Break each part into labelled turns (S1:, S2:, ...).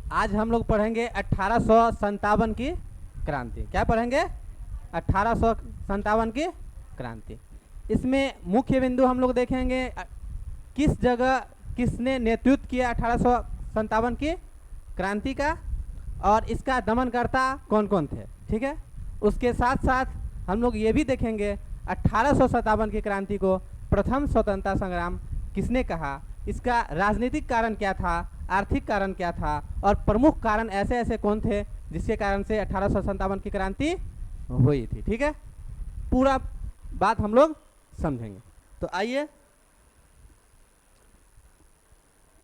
S1: आज हम लोग पढ़ेंगे 1857 की क्रांति। क्या पढ़ेंगे? 1857 की क्रांति। इसमें मुख्य बिंदु हम लोग देखेंगे किस जगह किसने नेतृत्व किया 1857 की क्रांति का, और इसका दमनकर्ता कौन कौन थे। ठीक है, उसके साथ साथ हम लोग ये भी देखेंगे 1857 की क्रांति को प्रथम स्वतंत्रता संग्राम किसने कहा, इसका राजनीतिक कारण क्या था, आर्थिक कारण क्या था, और प्रमुख कारण ऐसे ऐसे कौन थे जिसके कारण से 1857 की क्रांति हुई थी। ठीक है, पूरा बात हम लोग समझेंगे। तो आइए,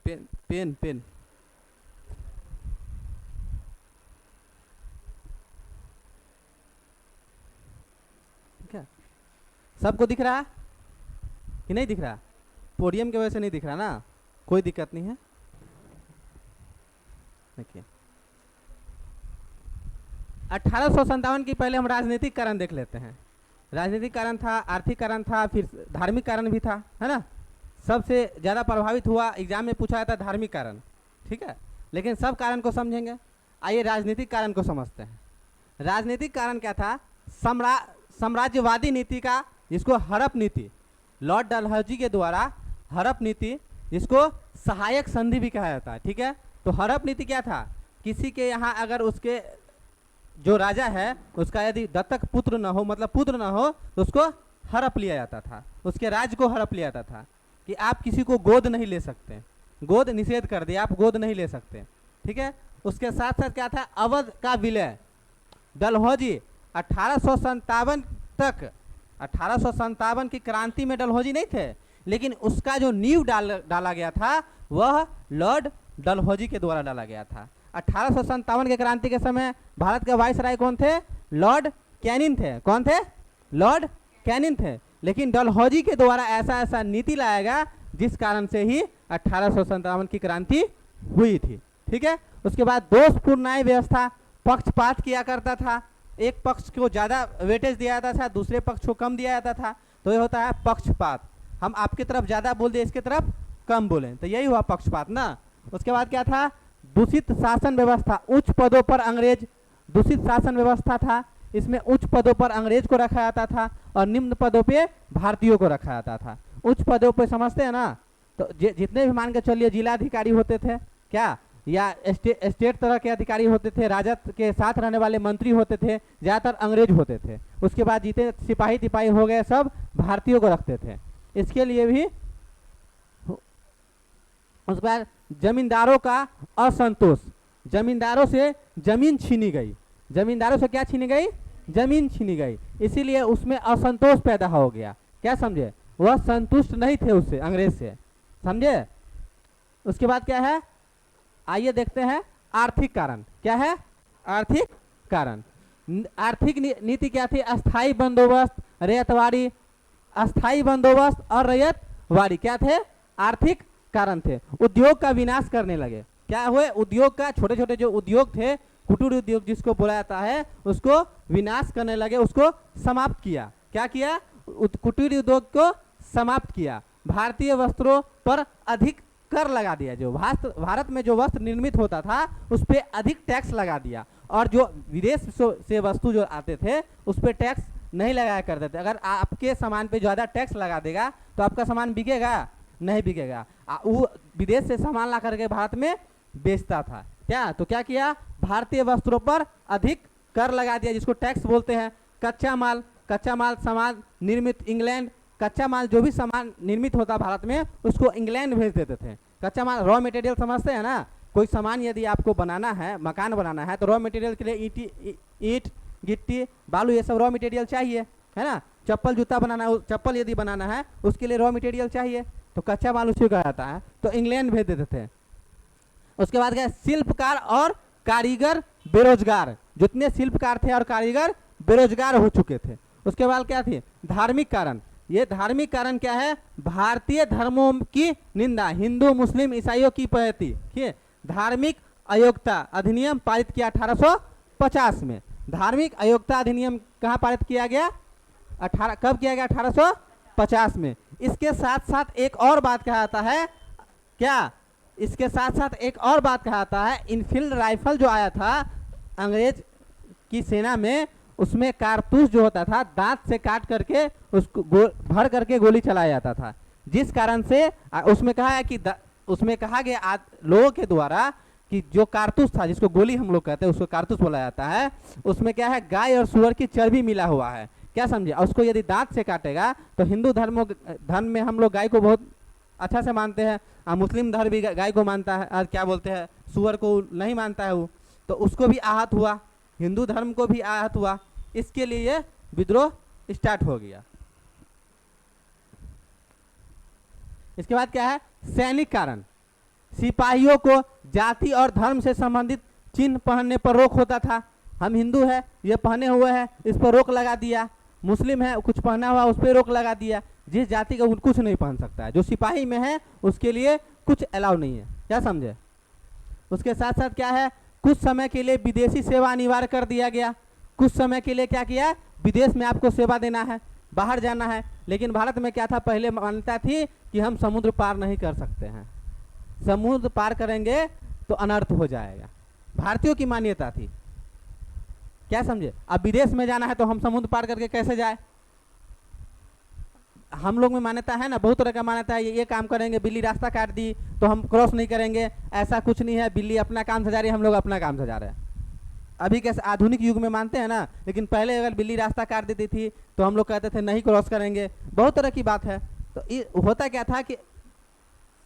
S1: पेन पेन पेन ठीक है, सबको दिख रहा कि नहीं दिख रहा? पोडियम की वजह से नहीं दिख रहा ना, कोई दिक्कत नहीं है। देखिए, 1857 की पहले हम राजनीतिक कारण देख लेते हैं। राजनीतिक कारण था, आर्थिक कारण था, फिर धार्मिक कारण भी था, है ना। सबसे ज़्यादा प्रभावित हुआ, एग्जाम में पूछा जाता धार्मिक कारण। ठीक है, लेकिन सब कारण को समझेंगे। आइए राजनीतिक कारण को समझते हैं। राजनीतिक कारण क्या था? साम्राज्यवादी नीति का, जिसको हड़प नीति, लॉर्ड डलहौजी के द्वारा हड़प नीति, जिसको सहायक संधि भी कहा जाता है। ठीक है, तो हड़प नीति क्या था? किसी के यहाँ अगर उसके जो राजा है उसका यदि दत्तक पुत्र न हो, मतलब पुत्र न हो, तो उसको हड़प लिया जाता था, उसके राज्य को हड़प लिया जाता था कि आप किसी को गोद नहीं ले सकते, गोद निषेध कर दिया, आप गोद नहीं ले सकते। ठीक है, उसके साथ साथ क्या था? अवध का विलय। डलहौजी 1857 तक, 1857 की क्रांति में डलहौजी नहीं थे, लेकिन उसका जो नींव डाला गया था वह लॉर्ड डलहौजी के द्वारा डाला गया था। 1857 के क्रांति के समय भारत के वाइसराय कौन थे? लॉर्ड कैनिंग थे। कौन थे? लॉर्ड कैनिंग थे। लेकिन डलहौजी के द्वारा ऐसा ऐसा नीति लाया गया जिस कारण से ही 1857 की क्रांति हुई थी। ठीक है, उसके बाद दोषपूर्ण न्याय व्यवस्था, पक्षपात किया करता था, एक पक्ष को ज़्यादा वेटेज दिया जाता था, दूसरे पक्ष को कम दिया जाता था, तो ये होता है पक्षपात। हम आपकी तरफ ज़्यादा बोल दें, इसकी तरफ कम बोलें, तो यही हुआ पक्षपात ना। उसके बाद क्या था? दूषित शासन व्यवस्था, उच्च पदों पर अंग्रेज, दूषित शासन व्यवस्था था। इसमें उच्च पदों पर अंग्रेज को रखा जाता था और निम्न पदों पे भारतीयों को रखा जाता था। उच्च पदों पे समझते हैं ना, तो जितने भी मान के चलिए जिलाधिकारी होते थे क्या, या स्टेट तरह के अधिकारी होते थे, राजद के साथ रहने वाले मंत्री होते थे, ज़्यादातर अंग्रेज होते थे। उसके बाद जितने सिपाही तिपाही हो गए सब भारतीयों को रखते थे। इसके लिए भी उसके बाद जमींदारों का असंतोष, जमींदारों से जमीन छीनी गई, जमींदारों से क्या छीनी गई? जमीन छीनी गई, इसीलिए उसमें असंतोष पैदा हो गया। क्या समझे? वह संतुष्ट नहीं थे उससे, अंग्रेज से, समझे। उसके बाद क्या है? आइए देखते हैं आर्थिक कारण। क्या है? आर्थिक कारण। आर्थिक नीति क्या थी? अस्थाई बंदोबस्त, रैयतवाड़ी, अस्थाई बंदोबस्त और रैयतवाड़ी क्या थे? आर्थिक कारण थे। उद्योग का विनाश करने लगे। क्या हुए? उद्योग का, छोटे छोटे जो उद्योग थे, कुटीर उद्योग जिसको बोला जाता है, उसको विनाश करने लगे, उसको समाप्त किया। क्या किया? कुटीर उद्योग को समाप्त किया। भारतीय वस्त्रों पर अधिक कर लगा दिया, जो भारत में जो वस्त्र निर्मित होता था उस पर अधिक टैक्स लगा दिया, और जो विदेश से वस्तु जो आते थे उस पर टैक्स नहीं लगाया करते थे। अगर आपके सामान पे ज़्यादा टैक्स लगा देगा तो आपका सामान बिकेगा? नहीं बिकेगा। वो विदेश से सामान ला करके भारत में बेचता था। क्या? तो क्या किया? भारतीय वस्त्रों पर अधिक कर लगा दिया, जिसको टैक्स बोलते हैं। कच्चा माल सामान निर्मित इंग्लैंड, कच्चा माल जो भी सामान निर्मित होता भारत में उसको इंग्लैंड भेज देते थे। कच्चा माल, रॉ मटेरियल समझते हैं ना। कोई सामान यदि आपको बनाना है, मकान बनाना है, तो रॉ मटेरियल के लिए ईंट गिट्टी बालू ये सब रॉ मटेरियल चाहिए, है ना। चप्पल जूता बनाना, चप्पल यदि बनाना है उसके लिए रॉ मटेरियल चाहिए, तो कच्चा माल उसी का आता है, तो इंग्लैंड भेज देते थे। उसके बाद क्या? शिल्पकार और कारीगर बेरोजगार, जितने शिल्पकार थे और कारीगर बेरोजगार हो चुके थे। उसके बाद क्या थी? धार्मिक कारण। ये धार्मिक कारण क्या है? भारतीय धर्मों की निंदा, हिंदू मुस्लिम ईसाइयों की पैती। धार्मिक अयोग्यता अधिनियम पारित किया 1850 में। धार्मिक अयोग्यता अधिनियम कहाँ पारित किया गया? कब किया गया? 1850 में। इसके साथ साथ एक और बात कहा जाता है, क्या? इसके साथ साथ एक और बात कहा जाता है, इनफील्ड राइफल जो आया था अंग्रेज की सेना में, उसमें कारतूस जो होता था दांत से काट करके उसको भर करके गोली चलाया जाता था, जिस कारण से उसमें कहा है कि उसमें कहा गया लोगों के द्वारा कि जो कारतूस था, जिसको गोली हम लोग कहते हैं उसको कारतूस बोला जाता है, उसमें क्या है गाय और सुअर की चर्बी मिला हुआ है, क्या समझे। और उसको यदि दांत से काटेगा तो हिंदू धर्म में हम लोग गाय को बहुत अच्छा से मानते हैं, मुस्लिम धर्म भी गाय को मानता है, क्या बोलते हैं सुअर को नहीं मानता है वो, तो उसको भी आहत हुआ, हिंदू धर्म को भी आहत हुआ, इसके लिए ये विद्रोह स्टार्ट हो गया। इसके बाद क्या है, सैनिक कारण, सिपाहियों को जाति और धर्म से संबंधित चिन्ह पहनने पर रोक होता था। हम हिंदू है, ये पहने हुए हैं, इस पर रोक लगा दिया। मुस्लिम है, कुछ पहना हुआ उस पर रोक लगा दिया। जिस जाति का कुछ नहीं पहन सकता है, जो सिपाही में है उसके लिए कुछ अलाउ नहीं है, क्या समझे। उसके साथ साथ क्या है, कुछ समय के लिए विदेशी सेवा अनिवार्य कर दिया गया। कुछ समय के लिए क्या किया, विदेश में आपको सेवा देना है, बाहर जाना है। लेकिन भारत में क्या था, पहले मान्यता थी कि हम समुद्र पार नहीं कर सकते हैं, समुद्र पार करेंगे तो अनर्थ हो जाएगा, भारतीयों की मान्यता थी, क्या समझे। अब विदेश में जाना है तो हम समुद्र पार करके कैसे जाए, हम लोग में मान्यता है ना, बहुत तरह का मान्यता है, ये काम करेंगे, बिल्ली रास्ता काट दी तो हम क्रॉस नहीं करेंगे, ऐसा कुछ नहीं है। बिल्ली अपना काम से जा रही है, हम लोग अपना काम से जा रहे हैं। अभी कैसे आधुनिक युग में मानते हैं ना, लेकिन पहले अगर बिल्ली रास्ता काट देती थी तो हम लोग कहते थे नहीं क्रॉस करेंगे, बहुत तरह की बात है। तो होता क्या था कि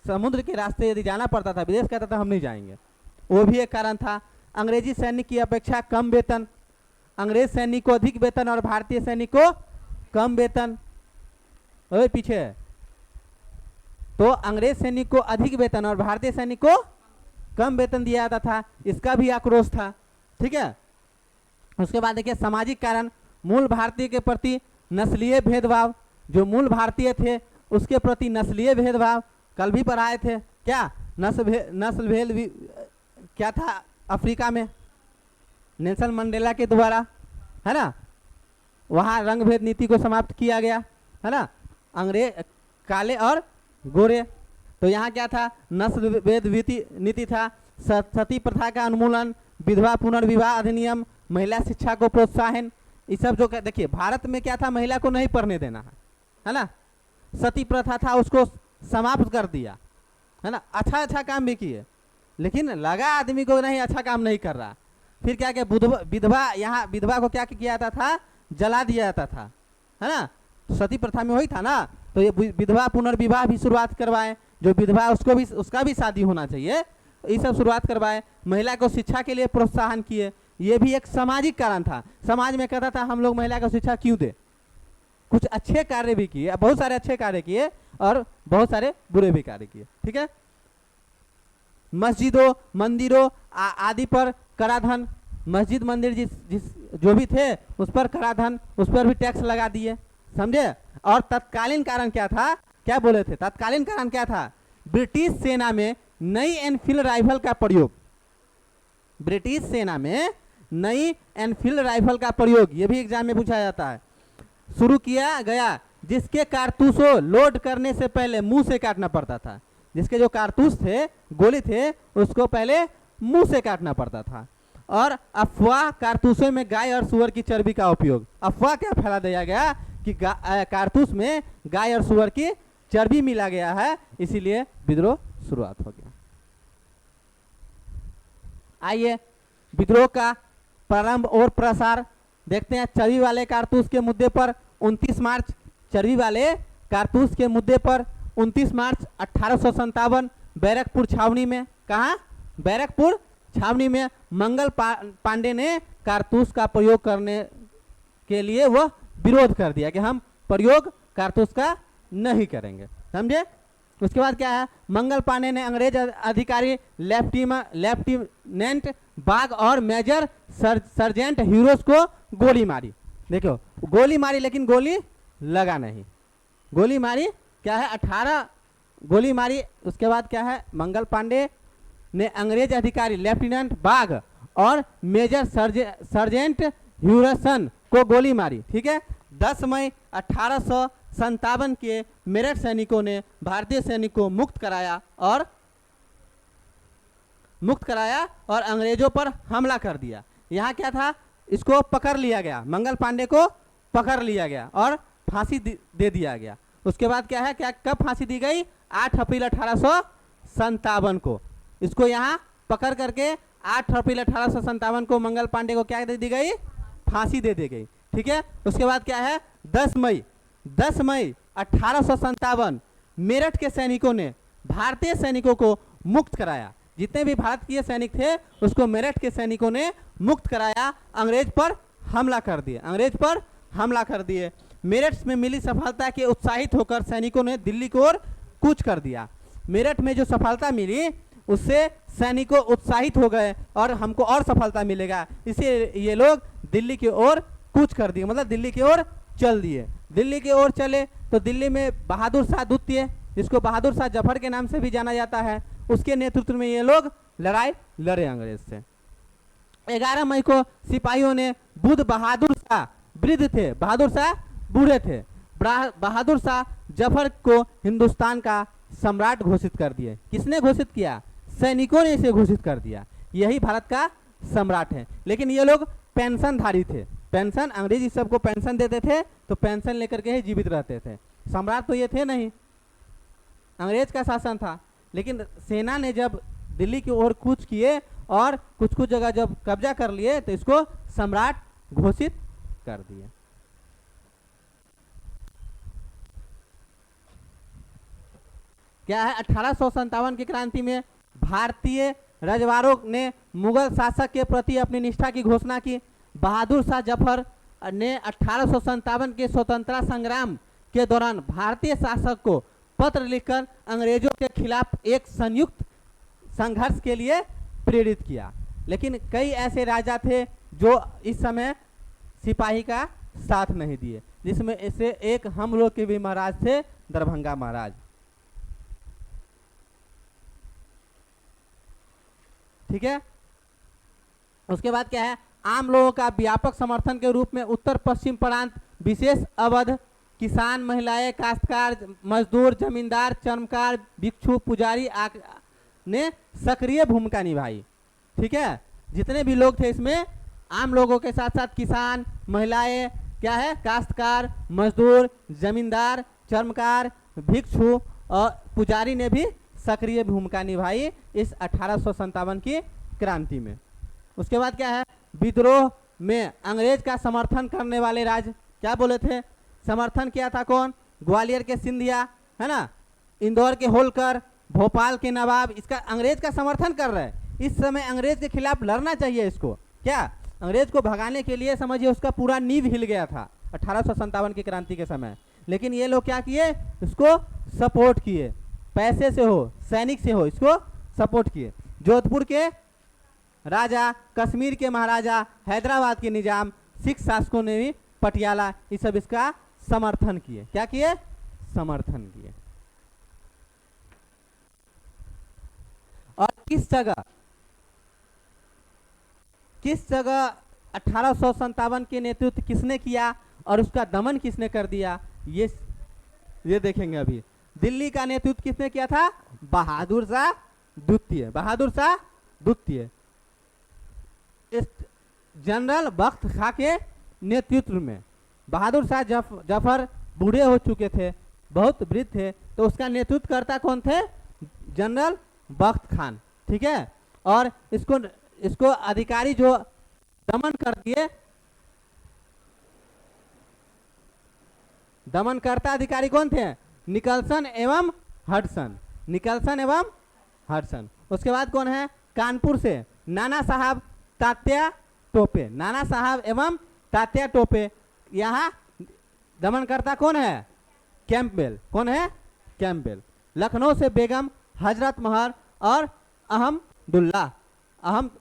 S1: समुद्र के रास्ते यदि जाना पड़ता था, विदेश कहता था हम नहीं जाएंगे, वो भी एक कारण था। अंग्रेजी सैनिक की अपेक्षा कम वेतन, अंग्रेज सैनिक को अधिक वेतन और भारतीय सैनिक को कम वेतन। ओए पीछे, तो अंग्रेज सैनिक को अधिक वेतन और भारतीय सैनिक को कम वेतन दिया जाता था, इसका भी आक्रोश था, ठीक है। उसके बाद देखिए सामाजिक कारण, मूल भारतीय के प्रति नस्लीय भेदभाव, जो मूल भारतीय थे उसके प्रति नस्लीय भेदभाव, कल भी पढ़ाए थे, क्या नस्ल भेद क्या था अफ्रीका में, नेल्सन मंडेला के द्वारा, है ना, वहाँ रंग भेद नीति को समाप्त किया गया, है ना, अंग्रेज काले और गोरे। तो यहाँ क्या था, नस्ल भेद नीति था, सती प्रथा का उन्मूलन, विधवा पुनर्विवाह अधिनियम, महिला शिक्षा को प्रोत्साहन, ये सब जो देखिए भारत में क्या था, महिला को नहीं पढ़ने देना है ना, सती प्रथा था उसको समाप्त कर दिया, है ना। अच्छा काम भी किए, लेकिन लगा आदमी को नहीं, अच्छा काम नहीं कर रहा। फिर क्या क्या विधवा, यहाँ विधवा को क्या किया जाता था, जला दिया जाता था, है ना। सती प्रथा में वही था ना, तो ये विधवा पुनर्विवाह भी शुरुआत करवाए, जो विधवा उसका भी शादी होना चाहिए, ये सब शुरुआत करवाए। महिला को शिक्षा के लिए प्रोत्साहन किए, ये भी एक सामाजिक कारण था। समाज में कहता था हम लोग महिला को शिक्षा क्यों दे। कुछ अच्छे कार्य भी किए, बहुत सारे अच्छे कार्य किए और बहुत सारे बुरे भी कार्य किए, ठीक है। मस्जिदों मंदिरों आदि पर कराधान, मस्जिद मंदिर जिस जो भी थे उस पर कराधान, उस पर भी टैक्स लगा दिए, समझे। और तत्कालीन कारण क्या था, क्या बोले थे, तत्कालीन कारण क्या था, ब्रिटिश सेना में नई एनफील्ड राइफल का प्रयोग, ब्रिटिश सेना में नई एनफील्ड राइफल का प्रयोग, ये भी एग्जाम में पूछा जाता है, शुरू किया गया, जिसके कारतूसों लोड करने से पहले मुंह से काटना पड़ता था। जिसके जो कारतूस थे, गोली थे, उसको पहले मुंह से काटना पड़ता था। और अफवाह कारतूसों में गाय और सुअर की चर्बी का उपयोग, अफवाह क्या फैला दिया गया कि कारतूस में गाय और सुअर की चर्बी मिला गया है, इसीलिए विद्रोह शुरुआत हो गया। आइए विद्रोह का प्रारंभ और प्रसार देखते हैं। चर्बी वाले कारतूस के मुद्दे पर 29 मार्च, चर्बी वाले कारतूस के मुद्दे पर 29 मार्च 1857 बैरकपुर छावनी में, कहाँ, बैरकपुर छावनी में मंगल पांडे ने कारतूस का प्रयोग करने के लिए वह विरोध कर दिया कि हम प्रयोग कारतूस का नहीं करेंगे, समझे। उसके बाद क्या है, मंगल पांडे ने अंग्रेज अधिकारी लेफ्टिनेंट बाग और मेजर सर्जेंट हीरोज को गोली मारी। देखो गोली मारी, लेकिन गोली लगा नहीं, गोली मारी क्या है, 18 गोली मारी। उसके बाद क्या है, मंगल पांडे ने अंग्रेज अधिकारी लेफ्टिनेंट बाग और मेजर सर्जेंट ह्यूरसन को गोली मारी, ठीक है। 10 मई 1857 के मेरठ सैनिकों ने भारतीय सैनिक को मुक्त कराया और मुक्त कराया और अंग्रेजों पर हमला कर दिया। यहाँ क्या था, इसको पकड़ लिया गया, मंगल पांडे को पकड़ लिया गया और फांसी दे दिया गया। उसके बाद क्या है, क्या कब फांसी दी गई, 8 अप्रैल 1857 को इसको यहाँ पकड़ करके 8 अप्रैल 1857 को मंगल पांडे को क्या दे दी गई, फांसी दे दी गई। ठीक है, उसके बाद क्या है, 10 मई 1857 मेरठ के सैनिकों ने भारतीय सैनिकों को मुक्त कराया। जितने भी भारतीय सैनिक थे उसको मेरठ के सैनिकों ने मुक्त कराया, अंग्रेज पर हमला कर दिए, अंग्रेज पर हमला कर दिए। मेरठ में मिली सफलता के उत्साहित होकर सैनिकों ने दिल्ली की ओर कूच कर दिया। मेरठ में जो सफलता मिली उससे सैनिकों उत्साहित हो गए और हमको और सफलता मिलेगा, इसलिए ये लोग दिल्ली की ओर कूच कर दिए, मतलब दिल्ली की ओर चल दिए। दिल्ली की ओर चले तो दिल्ली में बहादुर शाह द्वितीय, जिसको बहादुर शाह जफर के नाम से भी जाना जाता है, उसके नेतृत्व में ये लोग लड़ाई लड़े अंग्रेज से। 11 मई को सिपाहियों ने बुद्ध बहादुर शाह, वृद्ध थे, बहादुर शाह बूढ़े थे, बहादुर शाह जफर को हिंदुस्तान का सम्राट घोषित कर दिए। किसने घोषित किया, सैनिकों ने इसे घोषित कर दिया, यही भारत का सम्राट है। लेकिन ये लोग पेंशनधारी थे, पेंशन, अंग्रेजी सबको पेंशन देते थे तो पेंशन लेकर के ही जीवित रहते थे। सम्राट तो ये थे नहीं, अंग्रेज का शासन था। लेकिन सेना ने जब दिल्ली की ओर कूच किए और कुछ कुछ जगह जब कब्जा कर लिए तो इसको सम्राट घोषित कर दिए। क्या है, 1857 की क्रांति में भारतीय रजवाड़ों ने मुगल शासक के प्रति अपनी निष्ठा की घोषणा की। बहादुर शाह जफर ने 1857 के स्वतंत्रता संग्राम के दौरान भारतीय शासक को पत्र लिखकर अंग्रेजों के खिलाफ एक संयुक्त संघर्ष के लिए प्रेरित किया। लेकिन कई ऐसे राजा थे जो इस समय सिपाही का साथ नहीं दिए, जिसमें ऐसे एक हम लोग के भी महाराज थे, दरभंगा महाराज। ठीक है, उसके बाद क्या है, आम लोगों का व्यापक समर्थन के रूप में उत्तर पश्चिम प्रांत, विशेष अवध, किसान, महिलाएं, काश्तकार, मजदूर, जमींदार, चर्मकार, भिक्षु, पुजारी ने सक्रिय भूमिका निभाई। ठीक है, जितने भी लोग थे इसमें आम लोगों के साथ साथ किसान, महिलाएं, क्या है, काश्तकार, मजदूर, जमींदार, चर्मकार, भिक्षु और पुजारी ने भी सक्रिय भूमिका निभाई इस 1857 की क्रांति में। उसके बाद क्या है, विद्रोह में अंग्रेज का समर्थन करने वाले राज क्या बोले थे, समर्थन किया था कौन, ग्वालियर के सिंधिया, है ना, इंदौर के होलकर, भोपाल के नवाब, इसका अंग्रेज का समर्थन कर रहे हैं। इस समय अंग्रेज के खिलाफ लड़ना चाहिए इसको, क्या अंग्रेज को भगाने के लिए समझिए उसका पूरा नींव हिल गया था 1857 की क्रांति के समय। लेकिन ये लोग क्या किए, इसको सपोर्ट किए, पैसे से हो, सैनिक से हो, इसको सपोर्ट किए। जोधपुर के राजा, कश्मीर के महाराजा, हैदराबाद के निजाम, सिख शासकों ने भी, पटियाला, ये सब इसका समर्थन किए। क्या किए, समर्थन किए। और किस जगह 1857 के नेतृत्व किसने किया और उसका दमन किसने कर दिया, ये देखेंगे अभी। दिल्ली का नेतृत्व किसने किया था, बहादुर शाह द्वितीय, बहादुर शाह द्वितीय, जनरल बख्त खां के नेतृत्व में। बहादुर शाह जफर बूढ़े हो चुके थे, बहुत वृद्ध थे, तो उसका नेतृत्व करता कौन थे, जनरल बख्त खान। ठीक है, और इसको अधिकारी जो दमन कर दिए, दमनकर्ता अधिकारी कौन थे, निकलसन एवं हडसन, निकलसन एवं हडसन। उसके बाद कौन है, कानपुर से नाना साहब तात्या टोपे, नाना साहब एवं तात्या टोपे। यहाँ दमनकर्ता कौन है, कैंपबेल, कौन है, कैंपबेल। लखनऊ से बेगम हजरत महल और अहमदुल्ला,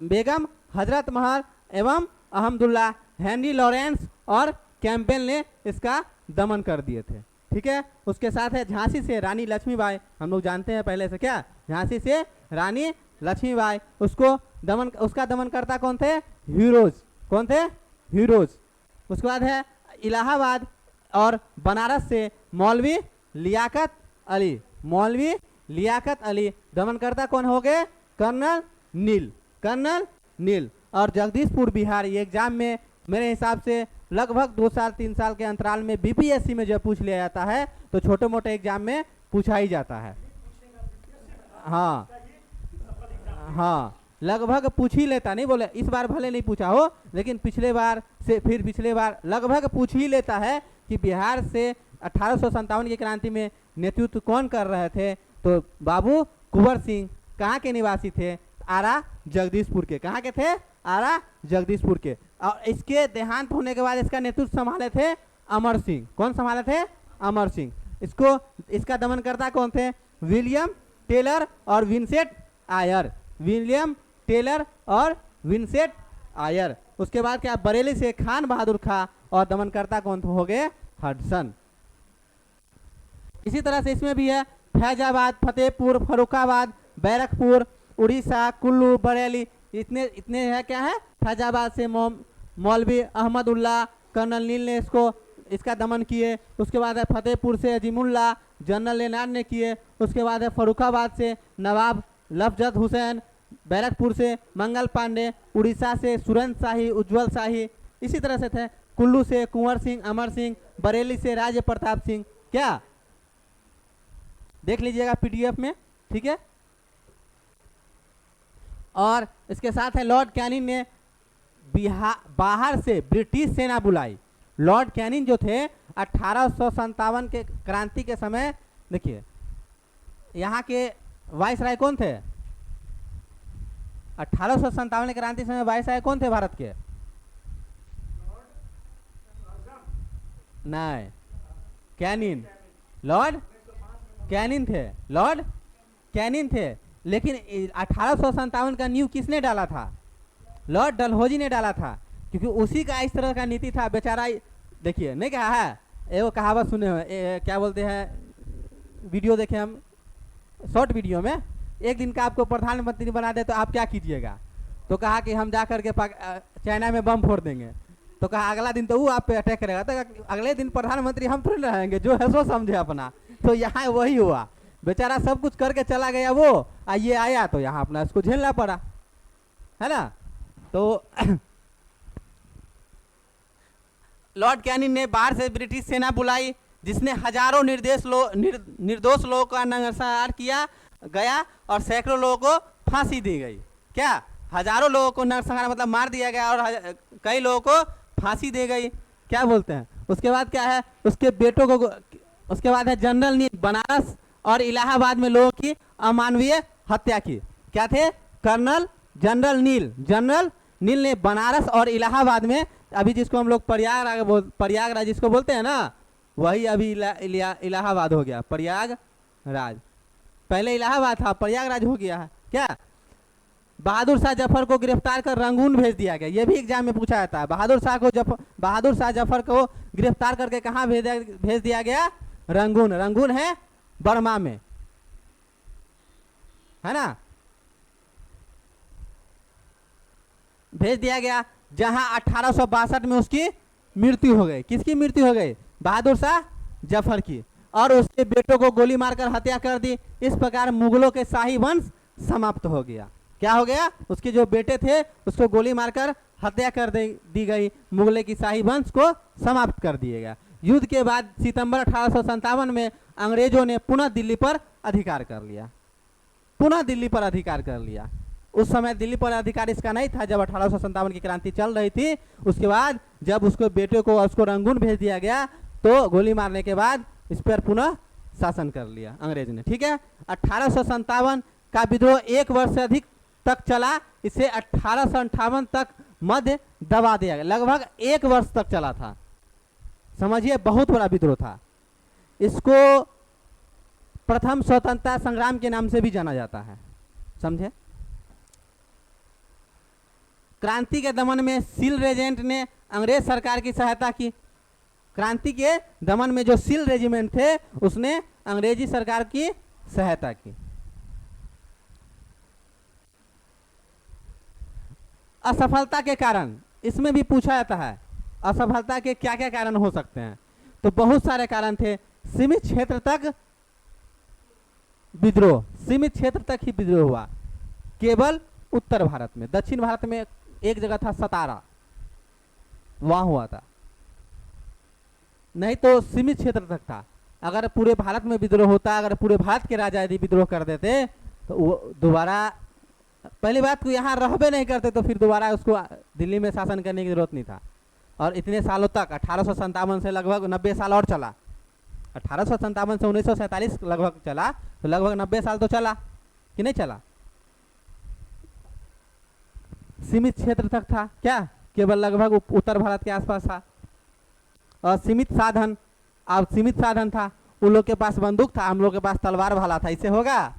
S1: बेगम हजरत महल एवं अहमदुल्ला, हेनरी लॉरेंस और कैंपबेल ने इसका दमन कर दिए थे। ठीक है, उसके साथ है झांसी से रानी लक्ष्मीबाई, हम लोग जानते हैं पहले से, क्या, झांसी से रानी लक्ष्मीबाई, उसका दमनकर्ता कौन थे, हीरोज, कौन थे, हीरोज। उसके बाद है इलाहाबाद और बनारस से मौलवी लियाकत अली, मौलवी लियाकत अली, दमनकर्ता कौन हो गए, कर्नल नील, कर्नल नील। और जगदीशपुर बिहार, ये एग्जाम में मेरे हिसाब से लगभग 2 साल 3 साल के अंतराल में बीपीएससी में जब पूछ लिया जाता है तो छोटे मोटे एग्जाम में पूछा ही जाता है। हाँ हाँ, लगभग पूछ ही लेता, नहीं बोले इस बार भले नहीं पूछा हो, लेकिन पिछले बार से फिर पिछले बार लगभग पूछ ही लेता है कि बिहार से 1857 की क्रांति में नेतृत्व कौन कर रहे थे। तो बाबू कुंवर सिंह कहाँ के निवासी थे? आरा जगदीशपुर के। कहाँ के थे? आरा जगदीशपुर के। और इसके देहांत होने के बाद इसका नेतृत्व संभाले थे अमर सिंह। कौन संभाले थे? अमर सिंह। इसका दमनकर्ता कौन थे? विलियम टेलर और विंसेंट आयर। विलियम टेलर और विंसेंट आयर। उसके बाद क्या? बरेली से खान बहादुर खां और दमनकर्ता कौन हो गए? हडसन। इसी तरह से इसमें भी है फैजाबाद, फतेहपुर, फर्रुखाबाद, बैरकपुर, उड़ीसा, कुल्लू, बरेली, इतने है क्या है? फैजाबाद से मौलवी अहमदुल्ला, कर्नल नील ने इसका दमन किए। उसके बाद है फतेहपुर से अजीमुल्ला, जनरल लेनार्ड ने किए। उसके बाद है फर्रुखाबाद से नवाब लफजत हुसैन, बैरकपुर से मंगल पांडे, उड़ीसा से सुरेंद्र शाही, उज्जवल शाही। इसी तरह से थे कुल्लू से कुंवर सिंह, अमर सिंह, बरेली से राजे प्रताप सिंह। क्या देख लीजिएगा पीडीएफ में, ठीक है। और इसके साथ है लॉर्ड कैनिंग ने बाहर से ब्रिटिश सेना बुलाई। लॉर्ड कैनिंग जो थे 1857 के क्रांति के समय, देखिए यहाँ के वाइसराय कौन थे? 1857 के क्रांति समय वाइसराय कौन थे भारत के? नहीं, कैनिंग, लॉर्ड कैनिंग थे, लॉर्ड कैनिंग थे। लेकिन 1857 का न्यू किसने डाला था? लॉर्ड डलहौजी ने डाला था, क्योंकि उसी का इस तरह का नीति था। बेचारा देखिए, नहीं कहा है, एगो कहावत सुने हो, क्या बोलते हैं, वीडियो देखे हम शॉर्ट वीडियो में, एक दिन का आपको प्रधानमंत्री बना दे तो आप क्या कीजिएगा? तो कहा कि हम जा करके चाइना में बम फोड़ देंगे। तो कहा अगला दिन तो वो आप पे अटैक करेगा। तो अगले दिन प्रधानमंत्री हम थोड़ी रहेंगे, जो है सो समझे अपना। तो यहाँ वही हुआ, बेचारा सब कुछ करके चला गया वो, ये आया तो यहाँ अपना इसको झेलना पड़ा, है ना। तो लॉर्ड कैनिंग ने बाहर से ब्रिटिश सेना बुलाई, जिसने हजारों निर्दोष लोगों का नरसंहार किया गया और सैकड़ों लोगों को फांसी दी गई। क्या? हजारों लोगों को नरसंहार मतलब मार दिया गया और कई लोगों को फांसी दी गई। क्या बोलते हैं? उसके बाद क्या है? उसके बेटों को, उसके बाद है जनरल नील, बनारस और इलाहाबाद में लोगों की अमानवीय हत्या की। क्या थे? कर्नल जनरल नील ने बनारस और इलाहाबाद में, अभी जिसको हम लोग प्रयागराज जिसको बोलते हैं ना, वही अभी इलाहाबाद हो गया, प्रयागराज। पहले इलाहाबाद था, प्रयागराज हो गया है। क्या? बहादुर शाह जफर को गिरफ्तार कर रंगून भेज दिया गया। ये भी एग्जाम में पूछा जाता है। बहादुर शाह जफर को गिरफ्तार करके कहाँ भेज दिया गया? रंगून। रंगून है बर्मा में, है ना, भेज दिया गया, जहां 1862 में उसकी मृत्यु हो गई। किसकी मृत्यु हो गई? बहादुर शाह जफर की। और उसके बेटों को गोली मारकर हत्या कर दी। इस प्रकार मुगलों के शाही वंश समाप्त हो गया। क्या हो गया? उसके जो बेटे थे उसको गोली मारकर हत्या कर दी गई, मुगलों की शाही वंश को समाप्त कर दिया गया। युद्ध के बाद सितंबर 1857 में अंग्रेजों ने पुनः दिल्ली पर अधिकार कर लिया। पुनः दिल्ली पर अधिकार कर लिया। उस समय दिल्ली पर अधिकार इसका नहीं था जब 1857 की क्रांति चल रही थी। उसके बाद जब उसको बेटे को उसको रंगून भेज दिया गया तो गोली मारने के बाद इस पर पुनः शासन कर लिया अंग्रेज ने। ठीक है। 1857 का विद्रोह 1 वर्ष से अधिक तक चला। इसे 1858 तक मध्य दबा दिया गया। लगभग 1 वर्ष तक चला था। समझिए, बहुत बड़ा विद्रोह था। इसको प्रथम स्वतंत्रता संग्राम के नाम से भी जाना जाता है। समझे। क्रांति के दमन में सिल रेजिमेंट ने अंग्रेज सरकार की सहायता की। क्रांति के दमन में जो सिल रेजिमेंट थे उसने अंग्रेजी सरकार की सहायता की। असफलता के कारण, इसमें भी पूछा जाता है असफलता के क्या क्या कारण हो सकते हैं। तो बहुत सारे कारण थे। सीमित क्षेत्र तक विद्रोह, सीमित क्षेत्र तक ही विद्रोह हुआ। केवल उत्तर भारत में। दक्षिण भारत में एक जगह था सतारा, वहां हुआ था, नहीं तो सीमित क्षेत्र तक था। अगर पूरे भारत में विद्रोह होता, अगर पूरे भारत के राजा यदि विद्रोह कर देते तो वो दोबारा, पहली बात को यहाँ रहबे नहीं करते तो फिर दोबारा उसको दिल्ली में शासन करने की जरूरत नहीं था। और इतने सालों तक 1857 से लगभग 90 साल और चला, 1857 से 1947 लगभग चला, तो लगभग 90 साल तो चला कि नहीं चला। सीमित क्षेत्र तक था, क्या केवल लगभग उत्तर भारत के आसपास था। और सीमित साधन, अब सीमित साधन था, उन लोग के पास बंदूक था, हम लोग के पास तलवार भाला था, इससे होगा?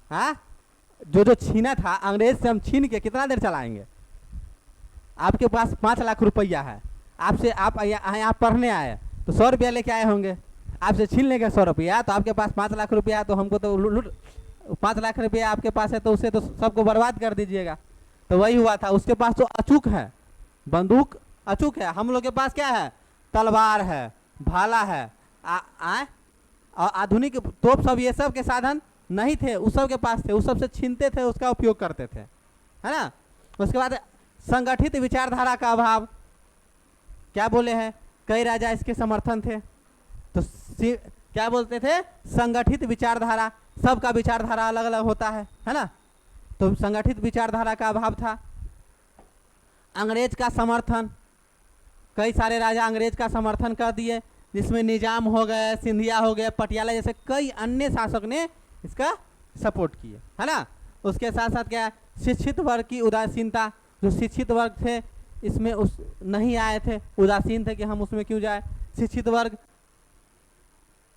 S1: हाँ, जो छीना था अंग्रेज से, हम छीन के कितना देर चलाएंगे? आपके पास 5 लाख रुपया है, आपसे आप यहाँ पढ़ने आए तो 100 रुपया लेके आए होंगे, आपसे छीन लेंगे 100 रुपया, तो आपके पास 5 लाख रुपया है, तो हमको तो लूट 5 लाख रुपया आपके पास है तो उससे तो सबको बर्बाद कर दीजिएगा। तो वही हुआ था, उसके पास तो अचूक है, बंदूक अचूक है, हम लोग के पास क्या है? तलवार है, भाला है, और आधुनिक तोप सब, ये सब के साधन नहीं थे, उस सब के पास थे, उस सब से छीनते थे, उसका उपयोग करते थे, है ना। उसके बाद संगठित विचारधारा का अभाव, क्या बोले हैं, कई राजा इसके समर्थन थे, तो क्या बोलते थे? संगठित विचारधारा, सबका विचारधारा अलग अलग होता है ना, तो संगठित विचारधारा का अभाव था। अंग्रेज का समर्थन, कई सारे राजा अंग्रेज का समर्थन कर दिए, जिसमें निजाम हो गए, सिंधिया हो गए, पटियाला जैसे कई अन्य शासक ने इसका सपोर्ट किए, है ना। उसके साथ साथ क्या है? शिक्षित वर्ग की उदासीनता, जो शिक्षित वर्ग थे इसमें उस नहीं आए थे, उदासीन थे कि हम उसमें क्यों जाए।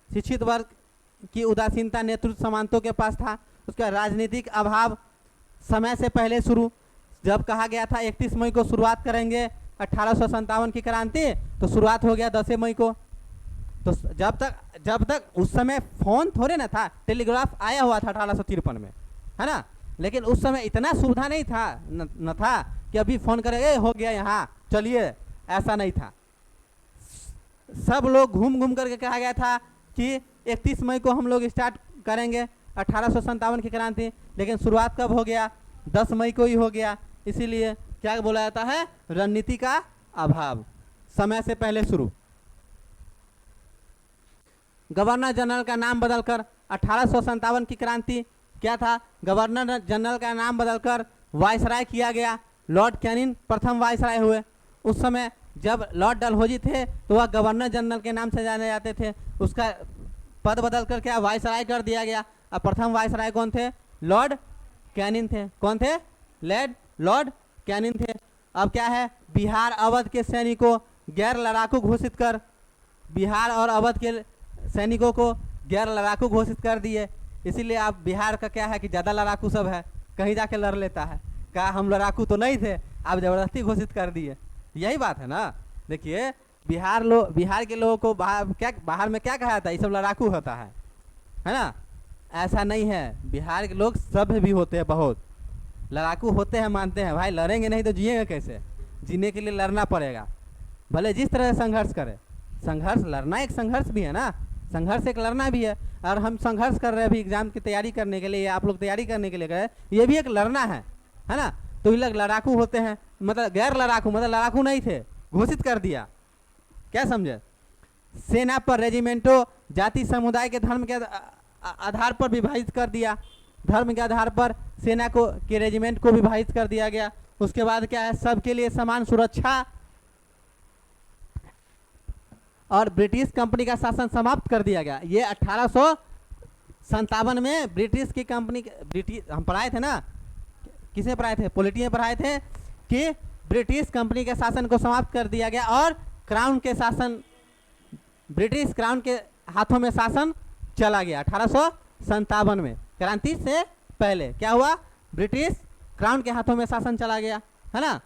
S1: शिक्षित वर्ग की उदासीनता नेतृत्व समानतों के पास था। उसका राजनीतिक अभाव, समय से पहले शुरू, जब कहा गया था 31 मई को शुरुआत करेंगे 1857 की क्रांति, तो शुरुआत हो गया 10 मई को। तो जब तक उस समय फोन थोड़े ना था, टेलीग्राफ आया हुआ था 1853 में, है ना, लेकिन उस समय इतना सुविधा नहीं था, न था कि अभी फोन करेंगे हो गया यहाँ चलिए, ऐसा नहीं था। सब लोग घूम घूम करके कहा गया था कि 31 मई को हम लोग स्टार्ट करेंगे 1857 की क्रांति, लेकिन शुरुआत कब हो गया? 10 मई को ही हो गया। इसीलिए क्या बोला जाता है? रणनीति का अभाव, समय से पहले शुरू। गवर्नर जनरल का नाम बदलकर 1857 की क्रांति क्या था? गवर्नर जनरल का नाम बदलकर वायसराय किया गया। लॉर्ड कैनिंग प्रथम वायसराय हुए। उस समय जब लॉर्ड डलहौजी थे तो वह गवर्नर जनरल के नाम से जाने जाते थे, उसका पद बदलकर क्या वायसराय कर दिया गया। अब प्रथम वायसराय कौन थे? लॉर्ड कैनिंग थे। कौन थे? लॉर्ड कैनिंग थे। अब क्या है? बिहार अवध के सैनिकों गैर लड़ाकू घोषित कर, बिहार और अवध के सैनिकों को गैर लड़ाकू घोषित कर दिए। इसीलिए अब बिहार का क्या है कि ज़्यादा लड़ाकू सब है, कहीं जाके लड़ लेता है। कहा हम लड़ाकू तो नहीं थे, आप ज़बरदस्ती घोषित कर दिए। यही बात है ना। देखिए बिहार के लोगों को बाहर में क्या कहा जाता है? ये सब लड़ाकू होता है ना। ऐसा नहीं है, बिहार के लोग सभ्य भी होते हैं, बहुत लड़ाकू होते हैं, मानते हैं। भाई लड़ेंगे नहीं तो जिएगा कैसे? जीने के लिए लड़ना पड़ेगा, भले जिस तरह से संघर्ष करें। संघर्ष लड़ना एक संघर्ष भी है ना, संघर्ष एक लड़ना भी है। और हम संघर्ष कर रहे हैं अभी एग्जाम की तैयारी करने के लिए, आप लोग तैयारी करने के लिए गए, ये भी एक लड़ना है ना। तो ये लोग लड़ाकू होते हैं, मतलब गैर लड़ाकू, मतलब लड़ाकू नहीं थे, घोषित कर दिया। क्या समझे? सेना पर रेजिमेंटों जाति समुदाय के धर्म के आधार पर विभाजित कर दिया। धर्म के आधार पर सेना को के रेजिमेंट को विभाजित कर दिया गया। उसके बाद क्या है? सबके लिए समान सुरक्षा और ब्रिटिश कंपनी का शासन समाप्त कर दिया गया। ये 1857 में ब्रिटिश की कंपनी, हम पढ़ाए थे ना, किसे पढ़ाए थे? पॉलिटी में पढ़ाए थे कि ब्रिटिश कंपनी के शासन को समाप्त कर दिया गया और क्राउन के शासन, ब्रिटिश क्राउन के हाथों में शासन चला गया। 1857 में क्रांति से पहले क्या हुआ? ब्रिटिश क्राउन के हाथों में शासन चला गया, है ना।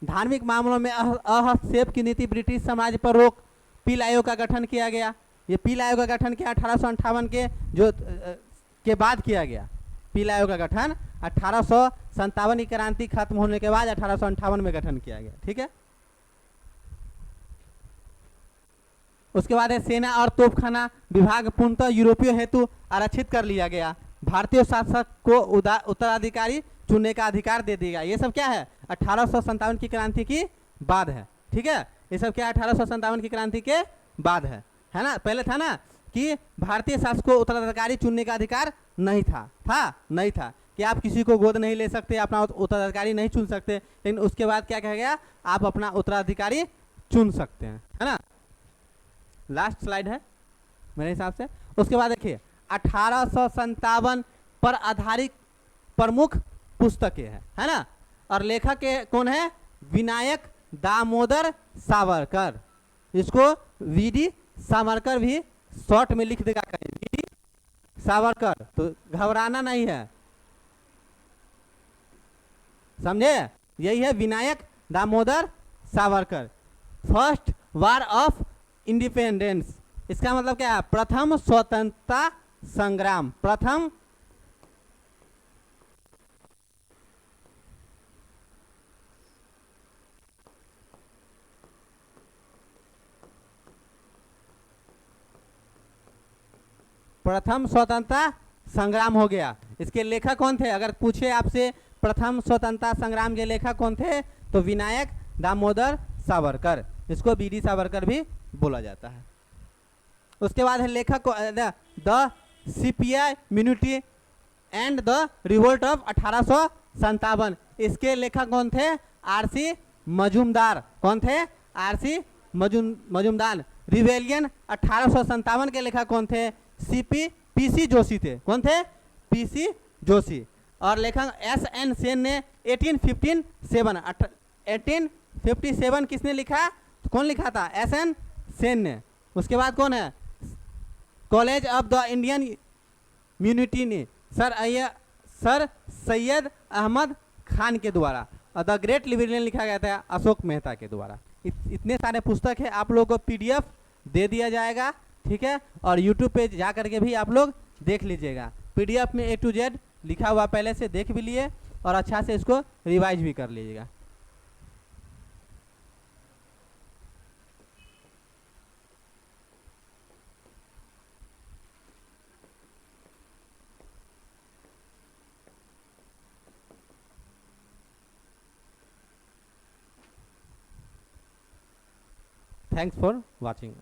S1: धार्मिक मामलों में हस्तक्षेप की नीति, ब्रिटिश समाज पर रोक, पील आयोग का गठन किया गया। ये पील आयोग का गठन किया 1858 के बाद किया गया। पील आयोग का गठन 1857 की क्रांति खत्म होने के बाद 1858 में गठन किया गया। ठीक है। उसके बाद है सेना और तोपखाना विभाग पूर्णतः यूरोपीय हेतु आरक्षित कर लिया गया। भारतीय शासक को उत्तराधिकारी चुनने का अधिकार दे दिया। ये सब क्या है, 1857 की क्रांति की बाद है। ठीक है, ये सब क्या 1857 की क्रांति के बाद है ना। पहले था ना कि भारतीय शासक को उत्तराधिकारी चुनने का अधिकार नहीं था, नहीं था कि आप किसी को गोद नहीं ले सकते, अपना उत्तराधिकारी नहीं चुन सकते। लेकिन उसके बाद क्या कहा गया, आप अपना उत्तराधिकारी चुन सकते हैं, है ना। लास्ट स्लाइड है मेरे हिसाब से। उसके बाद देखिए 1857 पर आधारित प्रमुख पुस्तकें हैं, है ना। और लेखक कौन है, विनायक दामोदर सावरकर। इसको वीडी सावरकर भी शॉर्ट में लिख देगा कहीं, वीडी सावरकर, तो घबराना नहीं है, समझे। यही है Vinayak Damodar Savarkar. First war of independence, इसका मतलब क्या है, प्रथम स्वतंत्रता संग्राम। प्रथम स्वतंत्रता संग्राम हो गया। इसके लेखक कौन थे, अगर पूछे आपसे प्रथम स्वतंत्रता संग्राम के लेखक कौन थे, तो विनायक दामोदर सावरकर, इसको बीडी सावरकर भी बोला जाता है। उसके बाद है लेखक the sepoy mutiny and the revolt of 1857, इसके लेखक कौन थे, आरसी मजूमदार। कौन थे, आरसी मजूमदार। रिवेलियन 1857 के लेखक कौन थे, पीसी जोशी थे। कौन थे, पीसी जोशी। और लेखक एसएन सेन ने 1857 किसने लिखा, तो कौन लिखा था, एसएन सेन ने। उसके बाद कौन है, कॉलेज ऑफ द इंडियन म्यूनिटी ने सर सैयद अहमद खान के द्वारा। और द ग्रेट लिबरेलियन लिखा गया था अशोक मेहता के द्वारा। इतने सारे पुस्तक है, आप लोगों को पीडीएफ दे दिया जाएगा, ठीक है। और यूट्यूब पे जा करके भी आप लोग देख लीजिएगा, पीडीएफ में A to Z लिखा हुआ, पहले से देख भी लिए और अच्छा से इसको रिवाइज भी कर लीजिएगा। Thanks for watching.